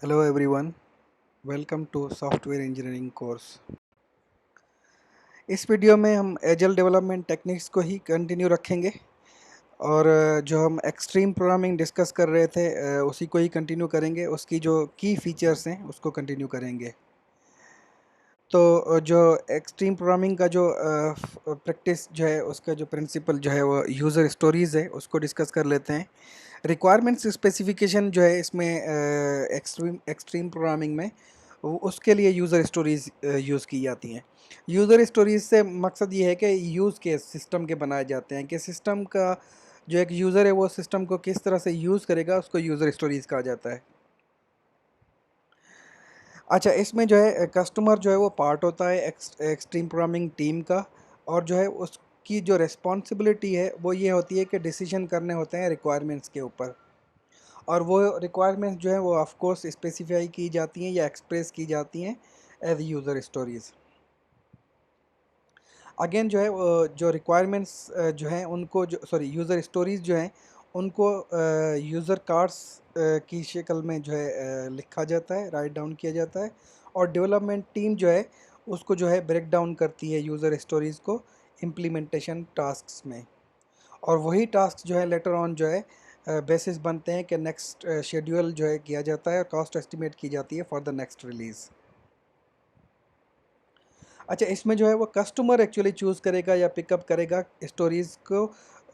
Hello everyone, welcome to software engineering course. इस video में हम एजल डेवलपमेंट टेक्निक्स को ही कंटिन्यू रखेंगे और जो हम एक्सट्रीम प्रोग्रामिंग डिस्कस कर रहे थे उसी को ही कंटिन्यू करेंगे। उसकी जो की फीचर्स हैं उसको कंटिन्यू करेंगे। तो जो एक्सट्रीम प्रोग्रामिंग का जो प्रैक्टिस जो है उसका जो प्रिंसिपल जो है वो यूज़र स्टोरीज़ है उसको डिस्कस कर लेते हैं। रिक्वायरमेंट्स स्पेसिफिकेशन जो है इसमें एक्सट्रीम प्रोग्रामिंग में उसके लिए यूज़र स्टोरीज़ यूज़ की जाती हैं। यूज़र स्टोरीज़ से मकसद ये है कि यूज़ के सिस्टम के बनाए जाते हैं कि सिस्टम का जो एक यूज़र है वो सिस्टम को किस तरह से यूज़ करेगा उसको यूज़र स्टोरीज़ कहा जाता है। अच्छा, इसमें जो है कस्टमर जो है वो पार्ट होता है एक्सट्रीम प्रोग्रामिंग टीम का, और जो है उसकी जो रिस्पॉन्सिबिलिटी है वो ये होती है कि डिसीजन करने होते हैं रिक्वायरमेंट्स के ऊपर, और वो रिक्वायरमेंट्स जो है वो ऑफ कोर्स स्पेसिफाई की जाती हैं या एक्सप्रेस की जाती हैं एज यूज़र स्टोरीज़। अगेन जो है जो रिक्वायरमेंट्स जो हैं उनको जो यूज़र स्टोरीज़ जो हैं उनको यूज़र कार्ड्स की शक्ल में जो है लिखा जाता है, राइट डाउन किया जाता है, और डेवलपमेंट टीम जो है उसको जो है ब्रेक डाउन करती है यूज़र स्टोरीज़ को इम्प्लीमेंटेशन टास्क्स में, और वही टास्क जो है लेटर ऑन जो है बेसिस बनते हैं कि नेक्स्ट शेड्यूल जो है किया जाता है, कॉस्ट एस्टिमेट की जाती है फॉर द नेक्स्ट रिलीज़। अच्छा, इसमें जो है वो कस्टमर एक्चुअली चूज़ करेगा या पिकअप करेगा स्टोरीज़ को,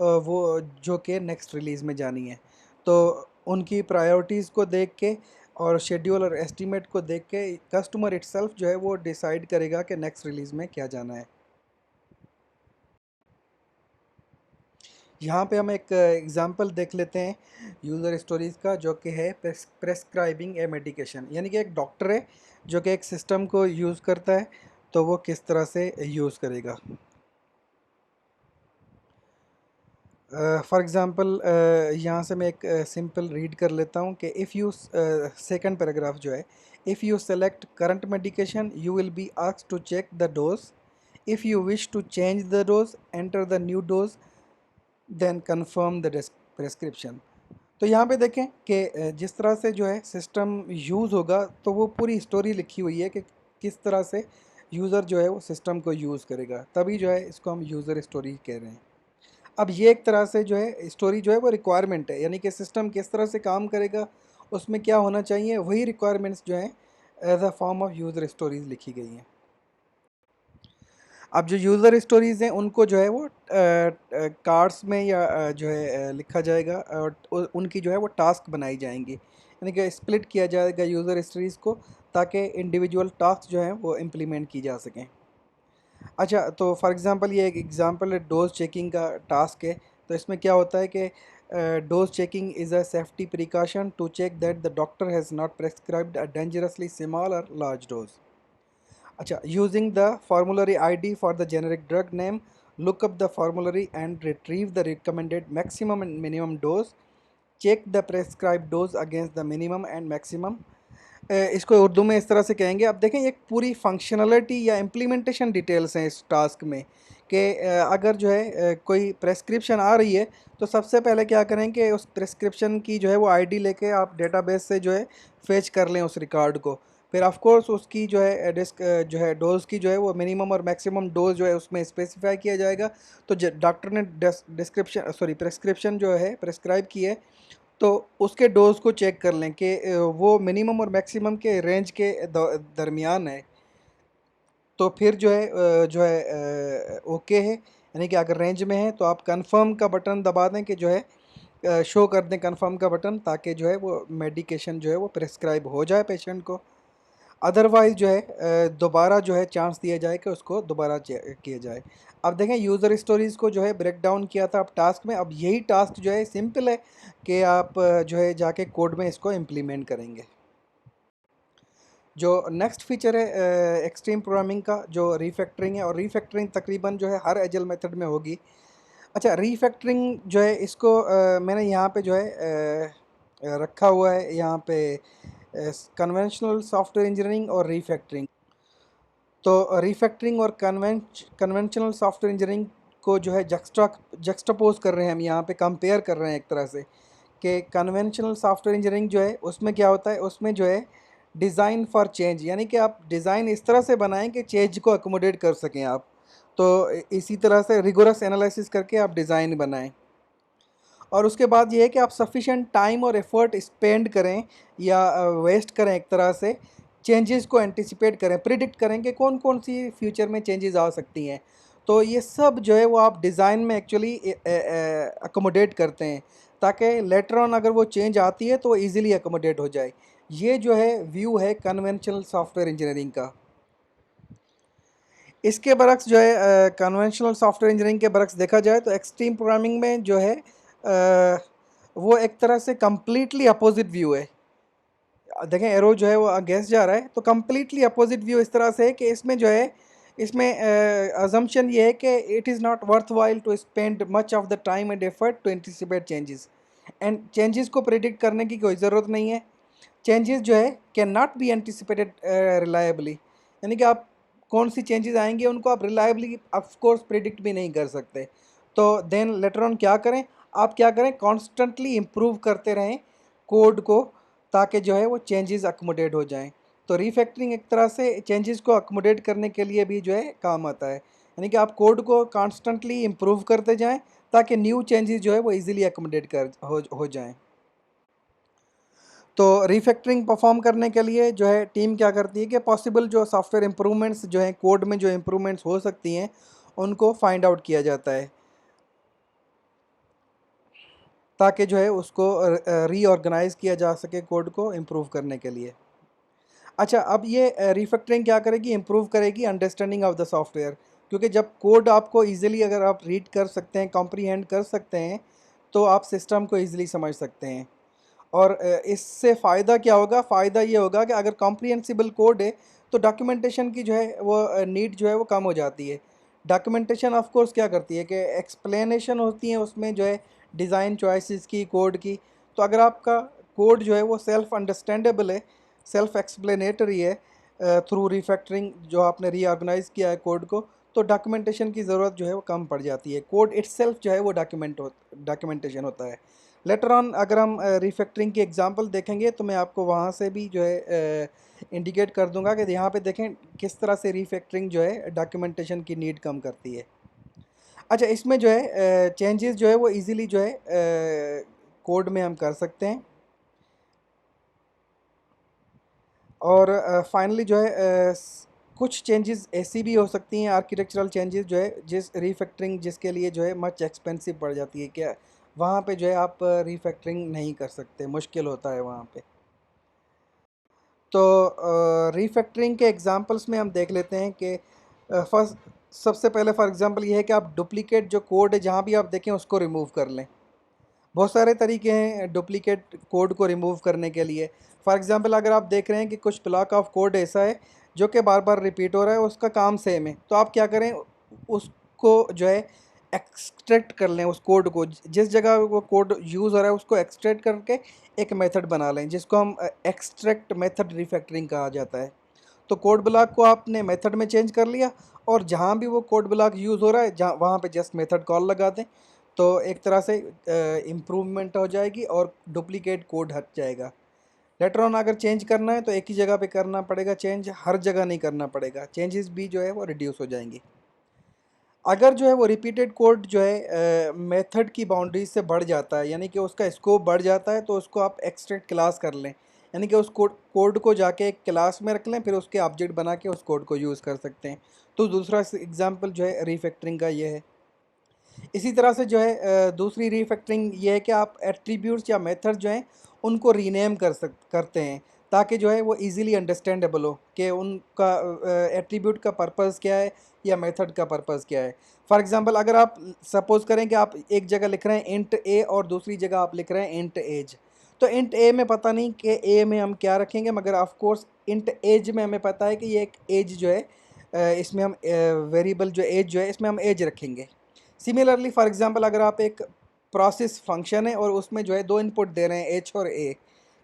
वो जो कि नेक्स्ट रिलीज़ में जानी है। तो उनकी प्रायोरिटीज़ को देख के और शेड्यूल और एस्टीमेट को देख के कस्टमर इटसेल्फ जो है वो डिसाइड करेगा कि नेक्स्ट रिलीज़ में क्या जाना है। यहाँ पे हम एक एग्ज़ाम्पल देख लेते हैं यूज़र स्टोरीज़ का, जो कि है प्रेस्क्राइबिंग ए मेडिकेशन, यानी कि एक डॉक्टर है जो कि एक सिस्टम को यूज़ करता है, तो वो किस तरह से यूज़ करेगा। फॉर एग्ज़ाम्पल यहाँ से मैं एक सिंपल रीड कर लेता हूँ कि इफ़ यू सेकंड पैराग्राफ जो है, if you select current medication you will be asked to check the dose. If you wish to change the dose enter the new dose then confirm the prescription. तो यहाँ पे देखें कि जिस तरह से जो है सिस्टम यूज़ होगा तो वो पूरी स्टोरी लिखी हुई है कि किस तरह से यूज़र जो है वो सिस्टम को यूज़ करेगा, तभी जो है इसको हम यूज़र स्टोरी कह रहे हैं। अब ये एक तरह से जो है स्टोरी जो है वो रिक्वायरमेंट है, यानी कि सिस्टम किस तरह से काम करेगा, उसमें क्या होना चाहिए, वही रिक्वायरमेंट्स जो हैं as a form of user stories लिखी गई हैं। अब जो यूज़र स्टोरीज़ हैं उनको जो है वो कार्ड्स में या जो है लिखा जाएगा, और उनकी जो है वो टास्क बनाई जाएंगी, यानी कि स्प्लिट किया जाएगा यूज़र स्टोरीज़ को, ताकि इंडिविजुअल टास्क जो हैं वो इम्प्लीमेंट की जा सकें। अच्छा, तो फॉर एग्ज़ाम्पल ये एक एग्ज़ाम्पल है डोज़ चेकिंग का टास्क है। तो इसमें क्या होता है कि dose checking is a safety precaution to check that the doctor has not prescribed a dangerously small or large dose. अच्छा, using the formulary ID for the generic drug name, look up the formulary and retrieve the recommended maximum and minimum dose. Check the prescribed dose against the minimum and maximum. इसको उर्दू में इस तरह से कहेंगे। अब देखें एक पूरी फंक्शनलिटी या इम्प्लीमेंटेशन डिटेल्स हैं इस टास्क में कि अगर जो है कोई प्रेस्क्रिप्शन आ रही है तो सबसे पहले क्या करें कि उस प्रेस्क्रिप्शन की जो है वो आईडी लेके आप डेटाबेस से जो है फेच कर लें उस रिकॉर्ड को। फिर ऑफ कोर्स उसकी जो है डिस्क जो है डोज़ की जो है वो मिनिमम और मैक्सिमम डोज जो है उसमें स्पेसिफाई किया जाएगा। तो डॉक्टर ने डिस्क्रिप्शन प्रेस्क्रिप्शन जो है प्रेस्क्राइब की है, तो उसके डोज को चेक कर लें कि वो मिनिमम और मैक्सिमम के रेंज के दरमियान है। तो फिर जो है ओके है, यानी कि अगर रेंज में है तो आप कंफर्म का बटन दबा दें कि जो है शो कर दें कंफर्म का बटन, ताकि जो है वो मेडिकेशन जो है वो प्रेस्क्राइब हो जाए पेशेंट को। अदरवाइज़ जो है दोबारा जो है चांस दिया जाए कि उसको दोबारा किया जाए। अब देखें यूज़र स्टोरीज़ को जो है ब्रेक डाउन किया था अब टास्क में। अब यही टास्क जो है सिंपल है कि आप जो है जाके कोड में इसको इम्प्लीमेंट करेंगे। जो नेक्स्ट फीचर है एक्सट्रीम प्रोग्रामिंग का, जो रीफैक्टरिंग है, और रीफैक्टरिंग तकरीबन जो है हर एजल मेथड में होगी। अच्छा, रीफैक्टरिंग जो है इसको मैंने यहाँ पे जो है रखा हुआ है यहाँ पे कन्वेंशनल सॉफ्टवेयर इंजीनियरिंग और रीफैक्टरिंग। तो रीफैक्टरिंग और कन्वेंशनल सॉफ्टवेयर इंजीनियरिंग को जो है जक्स्टापोज कर रहे हैं हम यहाँ पे, कंपेयर कर रहे हैं एक तरह से कि कन्वेंशनल सॉफ्टवेयर इंजीनियरिंग जो है उसमें क्या होता है, उसमें जो है डिज़ाइन फॉर चेंज, यानी कि आप डिज़ाइन इस तरह से बनाएं कि चेंज को अकोमोडेट कर सकें आप। तो इसी तरह से रिगोरस एनालिसिस करके आप डिज़ाइन बनाएं। और उसके बाद ये है कि आप सफिशेंट टाइम और एफर्ट स्पेंड करें या वेस्ट करें एक तरह से, चेंजेस को एंटिसिपेट करें, प्रिडिक्ट करें कि कौन कौन सी फ्यूचर में चेंजेस आ सकती हैं। तो ये सब जो है वो आप डिज़ाइन में एक्चुअली अकोमोडेट करते हैं, ताकि लेटर ऑन अगर वो चेंज आती है तो ईज़िली अकोमोडेट हो जाए। ये जो है व्यू है कन्वेंशनल सॉफ्टवेयर इंजीनियरिंग का। इसके बरक्स जो है कन्वेंशनल सॉफ्टवेयर इंजीनियरिंग के बरक्स देखा जाए तो एक्सट्रीम प्रोग्रामिंग में जो है वो एक तरह से कम्प्लीटली अपोजिट व्यू है। देखें एरो जो है वो अगेंस्ट जा रहा है, तो कम्प्लीटली अपोजिट व्यू इस तरह से है कि इसमें जो है, इसमें अजम्पशन ये है कि it is not worthwhile to spend much of the time and effort to anticipate changes, एंड चेंजेस को प्रिडिक्ट करने की कोई ज़रूरत नहीं है। चेंजेस जो है can not be anticipated reliably, यानी कि आप कौन सी चेंजेस आएंगे उनको आप रिलायबली ऑफ कोर्स प्रिडिक्ट भी नहीं कर सकते। तो देन लेटर ऑन क्या करें, आप क्या करें, कॉन्स्टेंटली इम्प्रूव करते रहें कोड को, ताकि जो है वो चेंजेस अकोमोडेट हो जाएं। तो रीफैक्टरिंग एक तरह से चेंजेस को अकोमोडेट करने के लिए भी जो है काम आता है, यानी कि आप कोड को कॉन्स्टेंटली इम्प्रूव करते जाएं ताकि न्यू चेंजेस जो है वो इजीली अकोमोडेट कर हो जाएं। तो रीफैक्टरिंग परफॉर्म करने के लिए जो है टीम क्या करती है कि पॉसिबल जो सॉफ्टवेयर इम्प्रूवमेंट्स जो हैं, कोड में जो इम्प्रूवमेंट्स हो सकती हैं उनको फाइंड आउट किया जाता है, ताकि जो है उसको रीऑर्गेनाइज किया जा सके कोड को इम्प्रूव करने के लिए। अच्छा, अब ये रीफैक्टरिंग क्या करेगी, इम्प्रूव करेगी अंडरस्टैंडिंग ऑफ द सॉफ्टवेयर, क्योंकि जब कोड आपको ईजिली अगर आप रीड कर सकते हैं, कॉम्प्रीहेंड कर सकते हैं, तो आप सिस्टम को ईजिली समझ सकते हैं। और इससे फ़ायदा क्या होगा, फ़ायदा ये होगा कि अगर कॉम्प्रिहेंसिबल कोड है तो डॉक्यूमेंटेशन की जो है वो नीड जो है वो कम हो जाती है। डॉक्यूमेंटेशन ऑफ कोर्स क्या करती है कि एक्सप्लेनेशन होती है उसमें जो है डिज़ाइन चॉइसेस की, कोड की। तो अगर आपका कोड जो है वो सेल्फ़ अंडरस्टैंडेबल है, सेल्फ़ एक्सप्लेनेटरी है थ्रू रिफैक्टरिंग, जो आपने रीऑर्गेनाइज़ किया है कोड को, तो डॉक्यूमेंटेशन की ज़रूरत जो है वो कम पड़ जाती है। कोड इट्सेल्फ जो है वो डॉक्यूमेंटेशन होता है। लेटर ऑन अगर हम रिफैक्टरिंग की एग्जांपल देखेंगे तो मैं आपको वहाँ से भी जो है इंडिकेट कर दूंगा कि यहाँ पे देखें किस तरह से रिफैक्टरिंग जो है डॉक्यूमेंटेशन की नीड कम करती है। अच्छा, इसमें जो है चेंजेस जो है वो इजीली जो है कोड में हम कर सकते हैं। और फाइनली जो है कुछ चेंजेस ऐसी भी हो सकती हैं, आर्किटेक्चरल चेंजेस जो है जिस रीफैक्टरिंग जिसके लिए जो है मच एक्सपेंसिव पड़ जाती है, क्या वहाँ पे जो है आप रीफैक्टरिंग नहीं कर सकते, मुश्किल होता है वहाँ पे। तो रीफैक्टरिंग के एग्जांपल्स में हम देख लेते हैं कि फर्स्ट, सबसे पहले फॉर एग्जांपल ये है कि आप डुप्लीकेट जो कोड है जहाँ भी आप देखें उसको रिमूव कर लें। बहुत सारे तरीके हैं डुप्लीकेट कोड को रिमूव करने के लिए। फॉर एग्जांपल अगर आप देख रहे हैं कि कुछ ब्लॉक ऑफ कोड ऐसा है जो कि बार बार रिपीट हो रहा है, उसका काम सेम है, तो आप क्या करें, उसको जो है एक्सट्रैक्ट कर लें, उस कोड को जिस जगह वो कोड यूज़ हो रहा है उसको एक्सट्रैक्ट करके एक मेथड बना लें, जिसको हम एक्सट्रैक्ट मेथड रिफैक्टरिंग कहा जाता है। तो कोड ब्लॉक को आपने मेथड में चेंज कर लिया, और जहाँ भी वो कोड ब्लॉक यूज़ हो रहा है जहाँ वहाँ पे जस्ट मेथड कॉल लगा दें, तो एक तरह से इम्प्रूवमेंट हो जाएगी और डुप्लीकेट कोड हट जाएगा। लेटर ऑन अगर चेंज करना है तो एक ही जगह पे करना पड़ेगा चेंज, हर जगह नहीं करना पड़ेगा, चेंजेस भी जो है वो रिड्यूस हो जाएंगी। अगर जो है वो रिपीटेड कोड जो है मेथड की बाउंड्रीज से बढ़ जाता है, यानी कि उसका स्कोप बढ़ जाता है, तो उसको आप एक्सट्रैक्ट क्लास कर लें, यानी कि उस कोड को जाके एक क्लास में रख लें, फिर उसके ऑब्जेक्ट बना के उस कोड को यूज़ कर सकते हैं। तो दूसरा एग्जांपल जो है रीफैक्टरिंग का ये है। इसी तरह से जो है दूसरी रीफैक्टरिंग ये है कि आप एट्रीब्यूट्स या मेथड जो हैं उनको रीनेम करते हैं, ताकि जो है वो इजीली अंडरस्टैंडेबल हो कि उनका एट्रीब्यूट का पर्पस क्या है या मेथड का पर्पस क्या है। फॉर एग्जांपल अगर आप सपोज करें कि आप एक जगह लिख रहे हैं इंट ए और दूसरी जगह आप लिख रहे हैं इंट एज, तो इंट ए में पता नहीं कि ए में हम क्या रखेंगे, मगर ऑफ कोर्स इंट एज में हमें पता है कि ये एक एज जो है इसमें हम वेरिएबल जो एज जो है इसमें हम एज रखेंगे। सिमिलरली फॉर एग्जांपल अगर आप एक प्रोसेस फंक्शन है और उसमें जो है दो इनपुट दे रहे हैं एच और ए,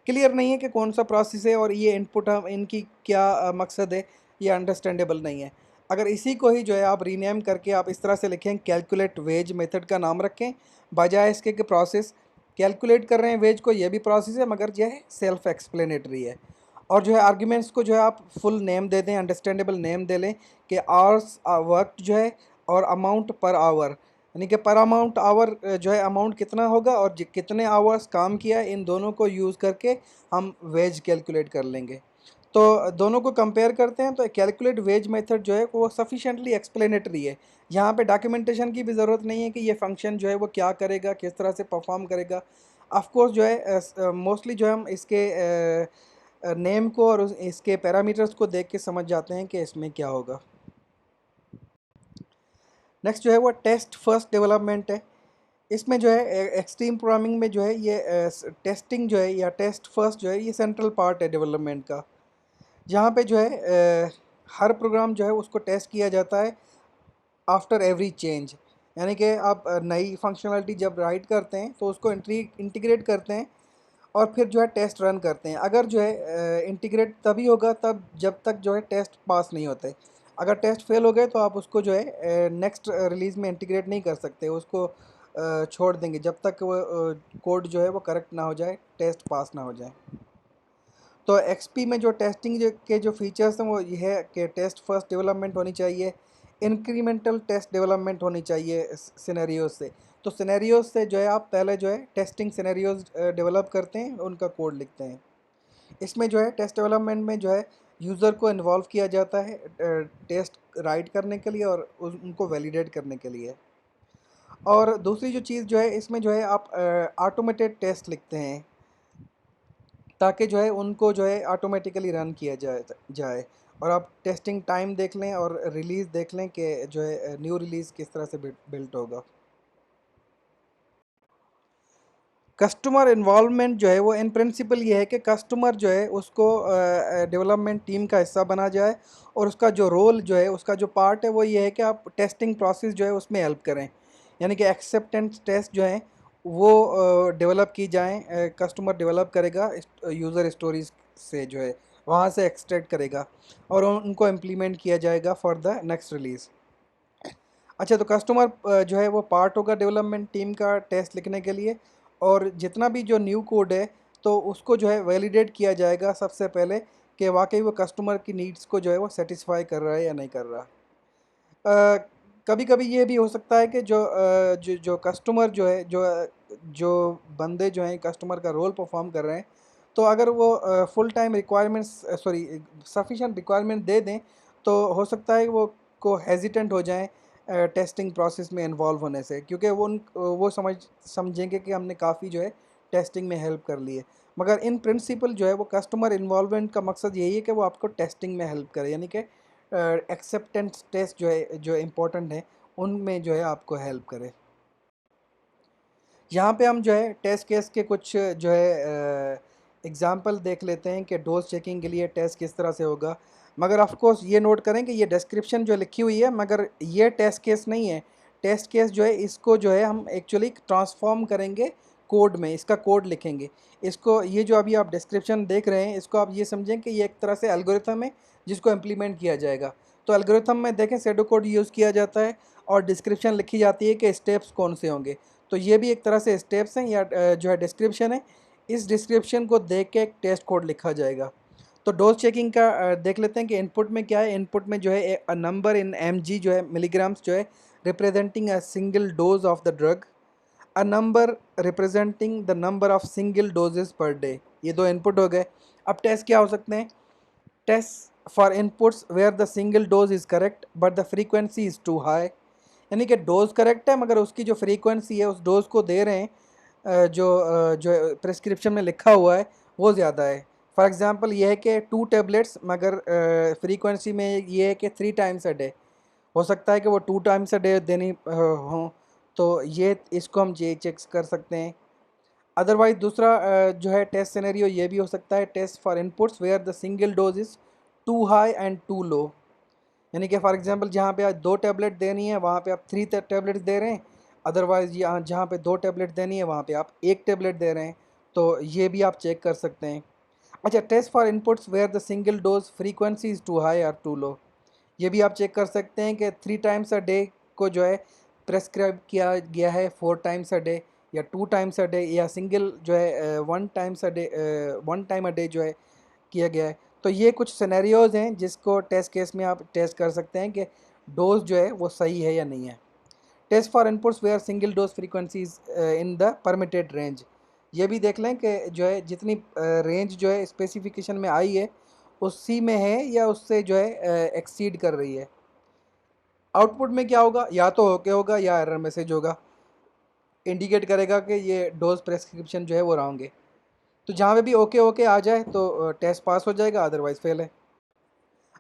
क्लियर नहीं है कि कौन सा प्रोसेस है और ये इनपुट हम इनकी क्या मकसद है, ये अंडरस्टैंडेबल नहीं है। अगर इसी को ही जो है आप रीनेम करके आप इस तरह से लिखें कैलकुलेट वेज मेथड का नाम रखें, बजाय इसके कि प्रोसेस, कैलकुलेट कर रहे हैं वेज को, ये भी प्रोसेस है मगर जो है सेल्फ एक्सप्लेनेटरी है। और जो है आर्ग्यूमेंट्स को जो है आप फुल नेम दे दें, अंडरस्टैंडेबल नेम दे लें कि आवर्स वर्क जो है और अमाउंट पर आवर, यानी कि पर अमाउंट आवर जो है अमाउंट कितना होगा और कितने आवर्स काम किया, इन दोनों को यूज़ करके हम वेज कैलकुलेट कर लेंगे। तो दोनों को कंपेयर करते हैं तो कैलकुलेट वेज मेथड जो है वो सफिशेंटली एक्सप्लेनेटरी है। यहाँ पे डॉक्यूमेंटेशन की भी ज़रूरत नहीं है कि ये फंक्शन जो है वो क्या करेगा, किस तरह से परफॉर्म करेगा। ऑफ कोर्स जो है मोस्टली जो है हम इसके नेम को और इसके पैरामीटर्स को देख के समझ जाते हैं कि इसमें क्या होगा। नेक्स्ट जो है वो टेस्ट फर्स्ट डेवलपमेंट है। इसमें जो है एक्सट्रीम प्रोग्रामिंग में जो है ये टेस्टिंग जो है या टेस्ट फर्स्ट जो है ये सेंट्रल पार्ट है डेवलपमेंट का। जहाँ पे जो है हर प्रोग्राम जो है उसको टेस्ट किया जाता है आफ्टर एवरी चेंज, यानी कि आप नई फंक्शनलिटी जब राइट करते हैं तो उसको इंटीग्रेट करते हैं और फिर जो है टेस्ट रन करते हैं। अगर जो है इंटीग्रेट तभी होगा तब जब तक जो है टेस्ट पास नहीं होते। अगर टेस्ट फेल हो गए तो आप उसको जो है नेक्स्ट रिलीज़ में इंटीग्रेट नहीं कर सकते, उसको छोड़ देंगे जब तक वो कोड जो है वो करेक्ट ना हो जाए, टेस्ट पास ना हो जाए। तो एक्सपी में जो टेस्टिंग के जो फीचर्स हैं वो ये है कि टेस्ट फर्स्ट डेवलपमेंट होनी चाहिए, इंक्रीमेंटल टेस्ट डेवलपमेंट होनी चाहिए सिनेरियोज से। तो सिनेरियोज से जो है आप पहले जो है टेस्टिंग सिनेरियोज डेवलप करते हैं, उनका कोड लिखते हैं। इसमें जो है टेस्ट डेवलपमेंट में जो है यूज़र को इन्वॉल्व किया जाता है टेस्ट राइट करने के लिए और उनको वैलिडेट करने के लिए। और दूसरी जो चीज़ जो है इसमें जो है आप ऑटोमेटेड टेस्ट लिखते हैं ताकि जो है उनको जो है ऑटोमेटिकली रन किया जाए। और आप टेस्टिंग टाइम देख लें और रिलीज़ देख लें कि जो है न्यू रिलीज़ किस तरह से बिल्ट होगा। कस्टमर इन्वॉल्वमेंट जो है वो इन प्रिंसिपल ये है कि कस्टमर जो है उसको डेवलपमेंट टीम का हिस्सा बना जाए और उसका जो रोल जो है उसका जो पार्ट है वो ये है कि आप टेस्टिंग प्रोसेस जो है उसमें हेल्प करें, यानी कि एक्सेप्टेंस टेस्ट जो है वो डेवलप की जाएं। कस्टमर डेवलप करेगा यूज़र स्टोरीज से जो है वहाँ से एक्सट्रैक्ट करेगा और उनको इम्प्लीमेंट किया जाएगा फॉर द नेक्स्ट रिलीज़। अच्छा, तो कस्टमर जो है वो पार्ट होगा डेवलपमेंट टीम का टेस्ट लिखने के लिए, और जितना भी जो न्यू कोड है तो उसको जो है वैलिडेट किया जाएगा सबसे पहले कि वाकई वो कस्टमर की नीड्स को जो है वो सेटिस्फाई कर रहा है या नहीं कर रहा। कभी कभी ये भी हो सकता है कि जो कस्टमर जो है जो बंदे जो हैं कस्टमर का रोल परफॉर्म कर रहे हैं, तो अगर वो full time requirements sorry sufficient requirement दे दें तो हो सकता है वो को हेजिटेंट हो जाएं टेस्टिंग प्रोसेस में इन्वॉल्व होने से, क्योंकि वो समझेंगे कि हमने काफ़ी जो है टेस्टिंग में हेल्प कर ली है। मगर इन प्रिंसिपल जो है वो कस्टमर इन्वॉल्वमेंट का मकसद यही है कि वो आपको टेस्टिंग में हेल्प करे, यानी कि एक्सेप्टेंस टेस्ट जो है जो इम्पोर्टेंट है उनमें जो है आपको हेल्प करे। यहाँ पे हम जो है टेस्ट केस के कुछ जो है एग्ज़ाम्पल देख लेते हैं कि डोज चेकिंग के लिए टेस्ट किस तरह से होगा। मगर ऑफ कोर्स ये नोट करें कि ये डिस्क्रिप्शन जो लिखी हुई है मगर ये टेस्ट केस नहीं है। टेस्ट केस जो है इसको जो है हम एक्चुअली ट्रांसफॉर्म करेंगे कोड में, इसका कोड लिखेंगे। इसको ये जो अभी आप डिस्क्रिप्शन देख रहे हैं इसको आप ये समझें कि ये एक तरह से एल्गोरिथम है जिसको इम्प्लीमेंट किया जाएगा। तो एल्गोरिथम में देखें सेडो कोड यूज़ किया जाता है और डिस्क्रिप्शन लिखी जाती है कि स्टेप्स कौन से होंगे। तो ये भी एक तरह से स्टेप्स हैं या जो है डिस्क्रिप्शन है। इस डिस्क्रिप्शन को देख के एक टेस्ट कोड लिखा जाएगा। तो डोज चेकिंग का देख लेते हैं कि इनपुट में क्या है। इनपुट में जो है अ नंबर इन mg जो है मिलीग्राम्स जो है representing a single dose of the drug, a number representing the number of single doses per day. ये दो इनपुट हो गए। अब टेस्ट क्या हो सकते हैं? Test for inputs where the single dose is correct but the frequency is too high, यानी कि डोज करेक्ट है मगर उसकी जो फ्रीक्वेंसी है उस डोज को दे रहे हैं जो प्रिस्क्रिप्शन में लिखा हुआ है वो ज़्यादा है। फॉर एग्ज़ाम्पल ये है कि 2 टैबलेट्स मगर फ्रीक्वेंसी में ये है कि 3 टाइम्स अ डे। हो सकता है कि वो 2 टाइम्स अ डे देनी हों, तो ये इसको हम ये चेक कर सकते हैं। अदरवाइज दूसरा जो है टेस्ट सिनेरियो ये भी हो सकता है, test for inputs where the single dose is too high and too low, यानी कि फॉर एग्जांपल जहाँ पे आज 2 टैबलेट देनी है वहाँ पे आप 3 टैबलेट्स दे रहे हैं। अदरवाइज़ यहाँ जहाँ पे 2 टैबलेट देनी है वहाँ पे आप 1 टैबलेट दे रहे हैं। तो ये भी आप चेक कर सकते हैं। अच्छा, test for inputs where the single dose frequency is too high or too low, ये भी आप चेक कर सकते हैं कि 3 टाइम्स अ डे को जो है प्रेस्क्राइब किया गया है 4 टाइम्स अ डे, या 2 टाइम्स अ डे या सिंगल जो है 1 times a day 1 time a day जो है किया गया है। तो ये कुछ सिनेरियोज़ हैं जिसको टेस्ट केस में आप टेस्ट कर सकते हैं कि डोज जो है वो सही है या नहीं है। Test for inputs where single dose frequencies in the permitted range. ये भी देख लें कि जो है जितनी रेंज जो है स्पेसिफिकेशन में आई है उसी में है या उससे जो है एक्सीड कर रही है। आउटपुट में क्या होगा, या तो ओके होगा या एरर मैसेज होगा, इंडिकेट करेगा कि ये डोज प्रेस्क्रिप्शन जो है वो रॉन्ग है। तो जहाँ पे भी ओके ओके आ जाए तो टेस्ट पास हो जाएगा, अदरवाइज़ फेल है।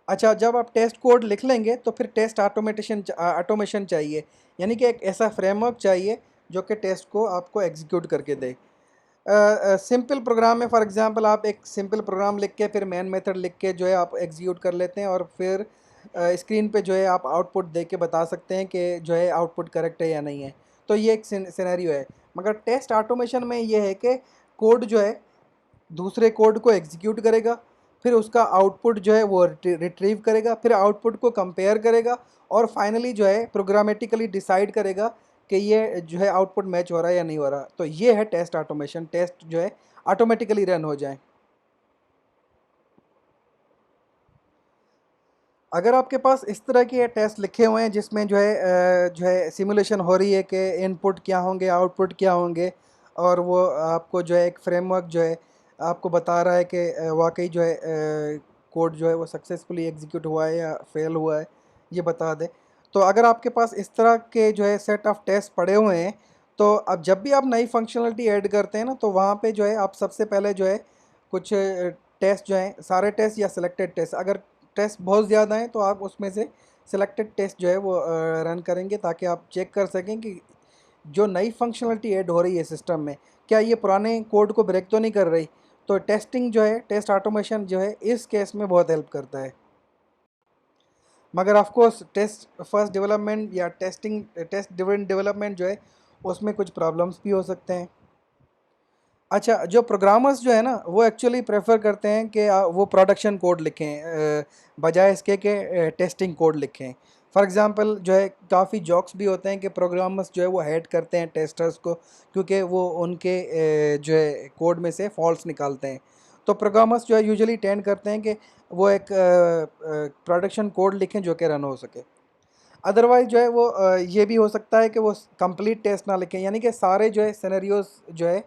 अच्छा, जब आप टेस्ट कोड लिख लेंगे तो फिर टेस्ट ऑटोमेशन चाहिए, यानी कि एक ऐसा फ्रेमवर्क चाहिए जो कि टेस्ट को आपको एग्जीक्यूट करके दे। सिंपल प्रोग्राम में फॉर एग्जांपल आप एक सिंपल प्रोग्राम लिख के फिर मेन मेथड लिख के जो है आप एग्जीक्यूट कर लेते हैं और फिर स्क्रीन पे जो है आप आउटपुट दे के बता सकते हैं कि जो है आउटपुट करेक्ट है या नहीं है। तो ये एक सिनेरियो है। मगर टेस्ट ऑटोमेशन में ये है कि कोड जो है दूसरे कोड को एग्जीक्यूट करेगा, फिर उसका आउटपुट जो है वो रिट्रीव करेगा, फिर आउटपुट को कंपेयर करेगा और फाइनली जो है प्रोग्रामेटिकली डिसाइड करेगा कि ये जो है आउटपुट मैच हो रहा है या नहीं हो रहा। तो ये है टेस्ट ऑटोमेशन, टेस्ट जो है ऑटोमेटिकली रन हो जाए। अगर आपके पास इस तरह के टेस्ट लिखे हुए हैं जिसमें जो है सिमुलेशन हो रही है कि इनपुट क्या होंगे आउटपुट क्या होंगे, और वो आपको जो है एक फ्रेमवर्क जो है आपको बता रहा है कि वाकई जो है कोड जो है वो सक्सेसफुली एग्जीक्यूट हुआ है या फेल हुआ है, ये बता दे। तो अगर आपके पास इस तरह के जो है सेट ऑफ टेस्ट पड़े हुए हैं, तो अब जब भी आप नई फंक्शनलिटी ऐड करते हैं ना, तो वहाँ पे जो है आप सबसे पहले जो है कुछ टेस्ट जो हैं, सारे टेस्ट या सिलेक्टेड टेस्ट, अगर टेस्ट बहुत ज़्यादा हैं तो आप उसमें से सिलेक्टेड टेस्ट जो है वो रन करेंगे ताकि आप चेक कर सकें कि जो नई फंक्शनलिटी ऐड हो रही है सिस्टम में, क्या ये पुराने कोड को ब्रेक तो नहीं कर रही। तो टेस्टिंग जो है, टेस्ट ऑटोमेशन जो है इस केस में बहुत हेल्प करता है। मगर of course test first development या टेस्ट ड्रिवन डेवलपमेंट जो है उसमें कुछ प्रॉब्लम्स भी हो सकते हैं। अच्छा, जो प्रोग्रामर्स जो है ना वो एक्चुअली प्रेफर करते हैं कि वो प्रोडक्शन कोड लिखें बजाय इसके कि टेस्टिंग कोड लिखें। फॉर एग्जांपल जो है काफ़ी जॉक्स भी होते हैं कि प्रोग्रामर्स जो है वो हेट करते हैं टेस्टर्स को, क्योंकि वो उनके जो है कोड में से फॉल्ट्स निकालते हैं। तो प्रोग्रामर्स जो है यूजुअली टेंड करते हैं कि वो एक प्रोडक्शन कोड लिखें जो कि रन हो सके। अदरवाइज़ जो है वो ये भी हो सकता है कि वो कंप्लीट टेस्ट ना लिखें, यानी कि सारे जो है सिनेरियोज जो है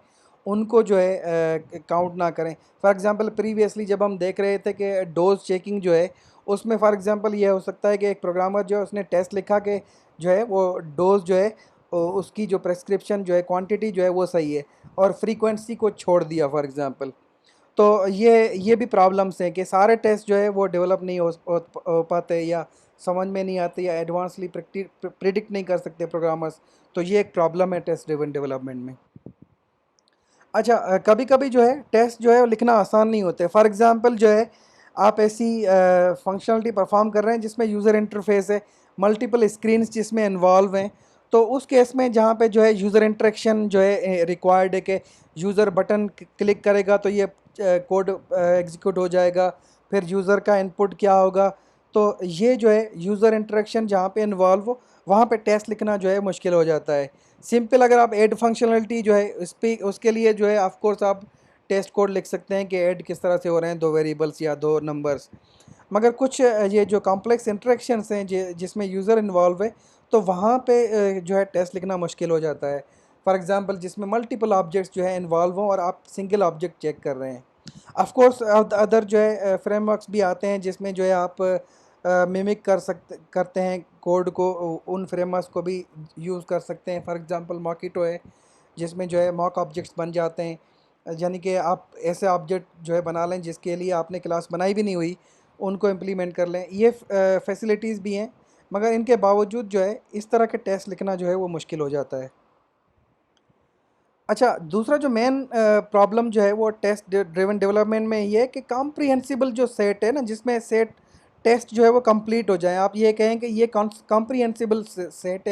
उनको जो है काउंट ना करें। फॉर एग्जांपल प्रीवियसली जब हम देख रहे थे कि डोज चेकिंग जो है उसमें फॉर एग्जांपल ये हो सकता है कि एक प्रोग्रामर जो है उसने टेस्ट लिखा कि जो है वो डोज जो है उसकी जो प्रेस्क्रिप्शन जो है क्वांटिटी जो है वो सही है और फ्रीक्वेंसी को छोड़ दिया फॉर एग्जांपल। तो ये भी प्रॉब्लम्स हैं कि सारे टेस्ट जो है वो डेवलप नहीं हो पाते या समझ में नहीं आते या एडवांसली प्रिडिक्ट नहीं कर सकते प्रोग्रामर्स। तो ये एक प्रॉब्लम है टेस्ट ड्रिवन डेवलपमेंट में। अच्छा, कभी कभी जो है टेस्ट जो है वो लिखना आसान नहीं होते। फॉर एग्जांपल जो है आप ऐसी फंक्शनलिटी परफॉर्म कर रहे हैं जिसमें यूज़र इंटरफेस है, मल्टीपल स्क्रीन्स जिसमें इन्वॉल्व हैं। तो उस केस में जहाँ पे जो है यूज़र इंटरेक्शन जो है रिक्वायर्ड है कि यूज़र बटन क्लिक करेगा तो ये कोड एग्जीक्यूट हो जाएगा, फिर यूज़र का इनपुट क्या होगा। तो ये जो है यूज़र इंटरेक्शन जहाँ पे इन्वॉल्व हो वहाँ पे टेस्ट लिखना जो है मुश्किल हो जाता है। सिंपल अगर आप ऐड फंक्शनलिटी जो है उस पे उसके लिए जो है ऑफ कोर्स आप टेस्ट कोड लिख सकते हैं कि ऐड किस तरह से हो रहे हैं, दो वेरिएबल्स या दो नंबर्स। मगर कुछ ये जो कॉम्प्लेक्स इंटरेक्शंस हैं जिसमें यूज़र इन्वॉल्व है, तो वहाँ पे जो है टेस्ट लिखना मुश्किल हो जाता है। फॉर एग्जांपल जिसमें मल्टीपल ऑब्जेक्ट्स जो है इन्वॉल्व हों और आप सिंगल ऑब्जेक्ट चेक कर रहे हैं। ऑफ कोर्स अदर जो है फ्रेमवर्क्स भी आते हैं जिसमें जो है आप मिमिक करते हैं कोड को, उन फ्रेमवर्क्स को भी यूज़ कर सकते हैं। फॉर एग्जांपल मॉकिटो है जिसमें जो है मॉक ऑब्जेक्ट्स बन जाते हैं, यानी कि आप ऐसे ऑब्जेक्ट जो है बना लें जिसके लिए आपने क्लास बनाई भी नहीं हुई, उनको इम्प्लीमेंट कर लें। ये फैसिलिटीज़ भी हैं, मगर इनके बावजूद जो है इस तरह के टेस्ट लिखना जो है वो मुश्किल हो जाता है। अच्छा, दूसरा जो मेन प्रॉब्लम जो है वो टेस्ट ड्रिवन डेवलपमेंट में ये है कि कॉम्प्रिहेंसिबल जो सेट है ना, जिसमें सेट टेस्ट जो है वो कंप्लीट हो जाए। आप ये कहें कि ये कॉम्प्रिहेंसिबल सेट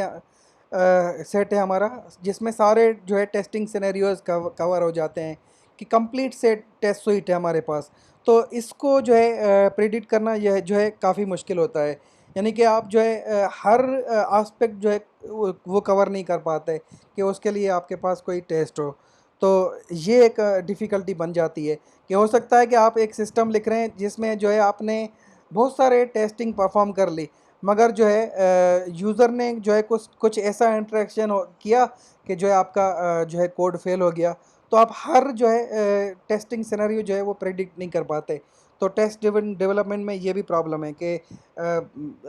है हमारा, जिसमें सारे जो है टेस्टिंग सिनेरियोज कवर हो जाते हैं, कि कंप्लीट सेट टेस्ट सुइट है हमारे पास। तो इसको जो है प्रिडिक्ट करना यह जो है काफ़ी मुश्किल होता है। यानी कि आप जो है हर आस्पेक्ट जो है वो कवर नहीं कर पाते कि उसके लिए आपके पास कोई टेस्ट हो। तो ये एक डिफ़िकल्टी बन जाती है कि हो सकता है कि आप एक सिस्टम लिख रहे हैं जिसमें जो है आपने बहुत सारे टेस्टिंग परफॉर्म कर ली, मगर जो है यूज़र ने जो है कुछ कुछ ऐसा इंटरेक्शन किया कि जो है आपका जो है कोड फेल हो गया। तो आप हर जो है टेस्टिंग सिनेरियो जो है वो प्रेडिक्ट नहीं कर पाते। तो टेस्ट ड्रिवन डेवलपमेंट में ये भी प्रॉब्लम है कि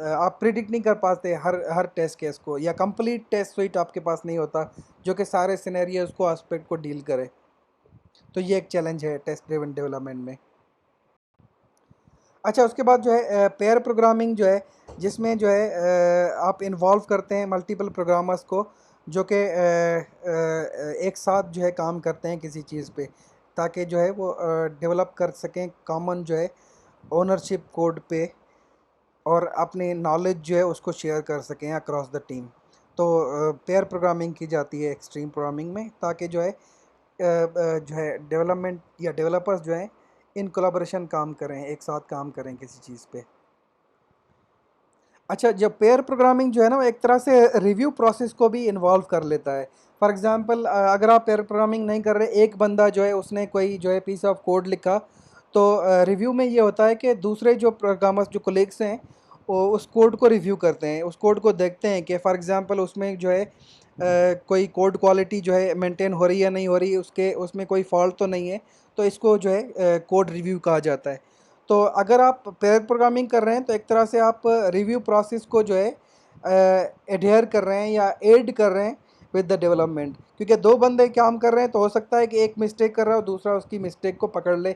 आप प्रिडिक्ट नहीं कर पाते हर हर टेस्ट केस को, या कंप्लीट टेस्ट सुइट आपके पास नहीं होता जो कि सारे सिनेरियोज को एस्पेक्ट को डील करे। तो ये एक चैलेंज है टेस्ट ड्रिवन डेवलपमेंट में। अच्छा, उसके बाद जो है पेयर प्रोग्रामिंग जो है, जिसमें जो है आप इन्वॉल्व करते हैं मल्टीपल प्रोग्रामर्स को, जो कि एक साथ जो है काम करते हैं किसी चीज़ पे, ताकि जो है वो डेवलप कर सकें कॉमन जो है ओनरशिप कोड पे, और अपनी नॉलेज जो है उसको शेयर कर सकें अक्रॉस द टीम। तो पेयर प्रोग्रामिंग की जाती है एक्सट्रीम प्रोग्रामिंग में, ताकि जो है जो है डेवलपमेंट या डेवलपर्स जो हैं इन कोलाबोरेशन काम करें, एक साथ काम करें किसी चीज़ पे। अच्छा, जब पेयर प्रोग्रामिंग जो है ना, वो एक तरह से रिव्यू प्रोसेस को भी इन्वॉल्व कर लेता है। फॉर एग्जांपल, अगर आप पेयर प्रोग्रामिंग नहीं कर रहे, एक बंदा जो है उसने कोई जो है पीस ऑफ कोड लिखा, तो रिव्यू में ये होता है कि दूसरे जो प्रोग्रामर्स जो कोलीग्स हैं वो उस कोड को रिव्यू करते हैं, उस कोड को देखते हैं कि फॉर एग्जांपल उसमें जो है कोई कोड क्वालिटी जो है मेंटेन हो रही है नहीं हो रही, उसके उसमें कोई फॉल्ट तो नहीं है। तो इसको जो है कोड रिव्यू कहा जाता है। तो अगर आप पेयर प्रोग्रामिंग कर रहे हैं तो एक तरह से आप रिव्यू प्रोसेस को जो है एडहेयर कर रहे हैं या एड कर रहे हैं विद द डेवलपमेंट, क्योंकि दो बंदे काम कर रहे हैं तो हो सकता है कि एक मिस्टेक कर रहा है और दूसरा उसकी मिस्टेक को पकड़ ले।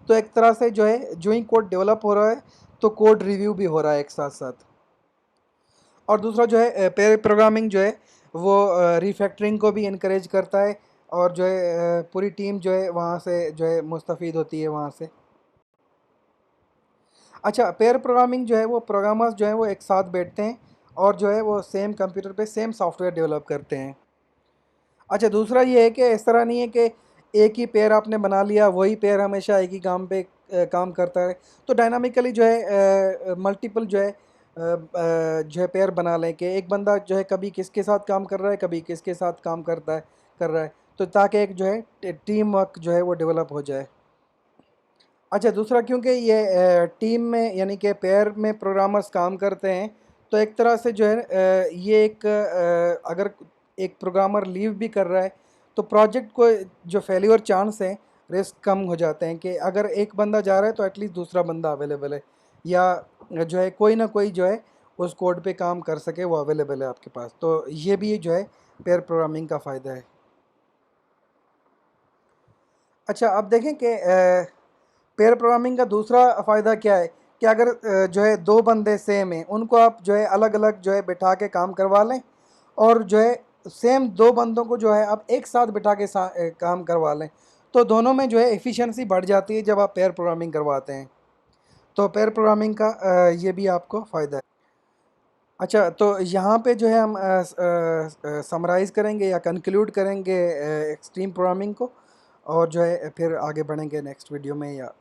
तो एक तरह से जो है जो ही कोड डेवलप हो रहा है तो कोड रिव्यू भी हो रहा है एक साथ साथ। और दूसरा जो है पेयर प्रोग्रामिंग जो है वो रिफैक्टरिंग को भी इनक्रेज करता है, और जो है पूरी टीम जो है वहाँ से जो है मुस्तफ़ीद होती है वहाँ से। अच्छा, पेयर प्रोग्रामिंग जो है वो प्रोग्रामर्स जो हैं वो एक साथ बैठते हैं और जो है वो सेम कंप्यूटर पे सेम सॉफ्टवेयर डेवलप करते हैं। अच्छा, दूसरा ये है कि इस तरह नहीं है कि एक ही पेयर आपने बना लिया, वही पेयर हमेशा एक ही काम पे काम करता है। तो डायनामिकली जो है मल्टीपल जो है पेयर बना लें कि एक बंदा जो है कभी किसके साथ काम कर रहा है, कभी किसके साथ काम कर रहा है, तो ताकि एक जो है टीम वर्क जो है वो डेवलप हो जाए। अच्छा, दूसरा क्योंकि ये टीम में यानी कि पेयर में प्रोग्रामर्स काम करते हैं, तो एक तरह से जो है ये एक अगर एक प्रोग्रामर लीव भी कर रहा है तो प्रोजेक्ट को जो फेल्योर चांस हैं रिस्क कम हो जाते हैं, कि अगर एक बंदा जा रहा है तो एटलीस्ट दूसरा बंदा अवेलेबल है, या जो है कोई ना कोई जो है उस कोड पे काम कर सके वो अवेलेबल है आपके पास। तो ये भी जो है पेयर प्रोग्रामिंग का फ़ायदा है। अच्छा, अब देखें कि पेयर प्रोग्रामिंग का दूसरा फ़ायदा क्या है कि अगर जो है दो बंदे सेम हैं, उनको आप जो है अलग अलग जो है बिठा के काम करवा लें, और जो है सेम दो बंदों को जो है आप एक साथ बिठा के काम करवा लें, तो दोनों में जो है एफिशिएंसी बढ़ जाती है जब आप पेयर प्रोग्रामिंग करवाते हैं। तो पेयर प्रोग्रामिंग का ये भी आपको फ़ायदा है। अच्छा, तो यहाँ पे जो है हम समराइज़ करेंगे या कंक्लूड करेंगे एक्सट्रीम प्रोग्रामिंग को, और जो है फिर आगे बढ़ेंगे नेक्स्ट वीडियो में, या